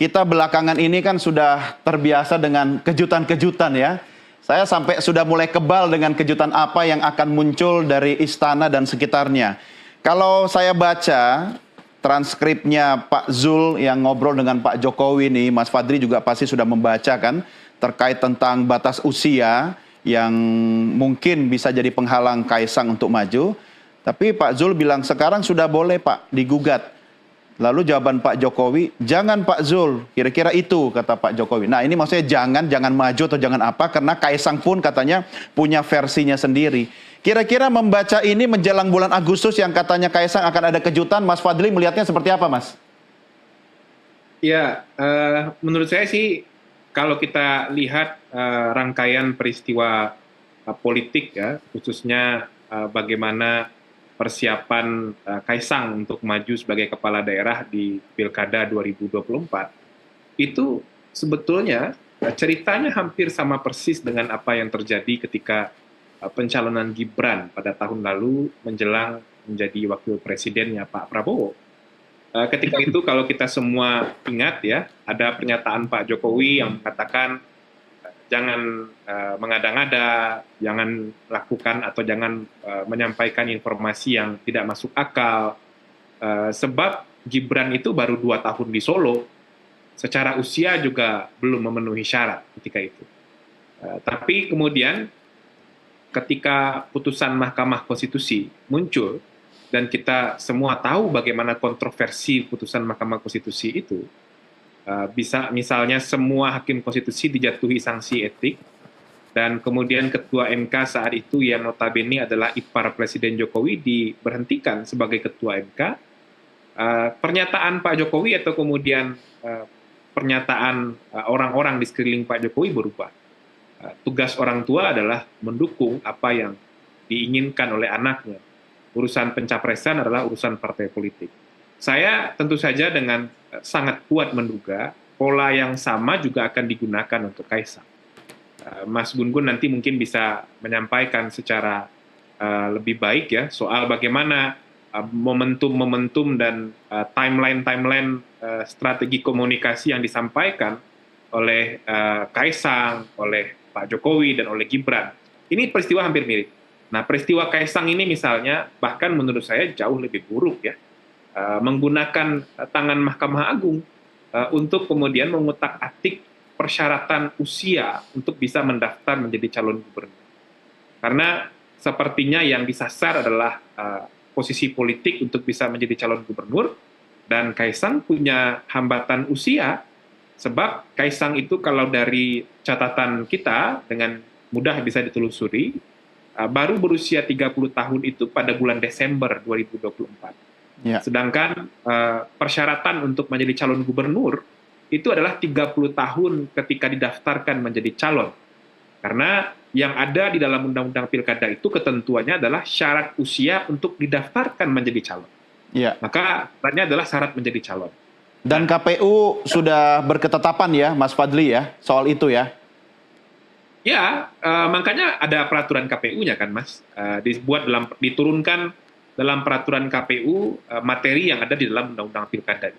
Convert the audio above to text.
kita belakangan ini kan sudah terbiasa dengan kejutan-kejutan ya. Saya sampai sudah mulai kebal dengan kejutan apa yang akan muncul dari istana dan sekitarnya. Kalau saya baca transkripnya Pak Zul yang ngobrol dengan Pak Jokowi nih, Mas Fadli juga pasti sudah membaca kan, terkait tentang batas usia yang mungkin bisa jadi penghalang Kaisang untuk maju. Tapi Pak Zul bilang sekarang sudah boleh Pak digugat. Lalu jawaban Pak Jokowi, jangan Pak Zul, kira-kira itu kata Pak Jokowi. Nah ini maksudnya jangan maju atau jangan apa, karena Kaisang pun katanya punya versinya sendiri. Kira-kira membaca ini menjelang bulan Agustus yang katanya Kaisang akan ada kejutan, Mas Fadli melihatnya seperti apa Mas? Ya, menurut saya sih kalau kita lihat rangkaian peristiwa politik ya, khususnya bagaimana persiapan Kaisang untuk maju sebagai kepala daerah di Pilkada 2024, itu sebetulnya ceritanya hampir sama persis dengan apa yang terjadi ketika pencalonan Gibran pada tahun lalu menjelang menjadi wakil presidennya Pak Prabowo. Ketika itu kalau kita semua ingat ya, ada pernyataan Pak Jokowi yang mengatakan jangan mengada-ngada, jangan lakukan atau jangan menyampaikan informasi yang tidak masuk akal, sebab Gibran itu baru 2 tahun di Solo, secara usia juga belum memenuhi syarat ketika itu. Tapi kemudian ketika putusan Mahkamah Konstitusi muncul, dan kita semua tahu bagaimana kontroversi putusan Mahkamah Konstitusi itu, bisa misalnya semua hakim konstitusi dijatuhi sanksi etik, dan kemudian Ketua MK saat itu yang notabene adalah ipar Presiden Jokowi diberhentikan sebagai Ketua MK. Pernyataan Pak Jokowi atau kemudian pernyataan orang-orang di sekeliling Pak Jokowi berubah. Tugas orang tua adalah mendukung apa yang diinginkan oleh anaknya. Urusan pencapresan adalah urusan partai politik. Saya tentu saja dengan sangat kuat menduga pola yang sama juga akan digunakan untuk Kaisang. Mas Gun-Gun nanti mungkin bisa menyampaikan secara lebih baik ya soal bagaimana momentum-momentum dan timeline strategi komunikasi yang disampaikan oleh Kaisang, oleh Pak Jokowi, dan oleh Gibran. Ini peristiwa hampir mirip. Nah, peristiwa Kaisang ini misalnya bahkan menurut saya jauh lebih buruk ya. Menggunakan tangan Mahkamah Agung untuk kemudian mengutak-atik persyaratan usia untuk bisa mendaftar menjadi calon gubernur. Karena sepertinya yang disasar adalah posisi politik untuk bisa menjadi calon gubernur, dan Kaisang punya hambatan usia, sebab Kaisang itu kalau dari catatan kita dengan mudah bisa ditelusuri, baru berusia 30 tahun itu pada bulan Desember 2024. Ya. Sedangkan persyaratan untuk menjadi calon gubernur itu adalah 30 tahun ketika didaftarkan menjadi calon. Karena yang ada di dalam Undang-Undang Pilkada itu ketentuannya adalah syarat usia untuk didaftarkan menjadi calon. Ya. Maka syaratnya adalah syarat menjadi calon. Dan KPU sudah berketetapan ya, Mas Fadli ya, soal itu ya? Ya, makanya ada peraturan KPU-nya kan, Mas. Diturunkan dalam peraturan KPU materi yang ada di dalam Undang-Undang Pilkada.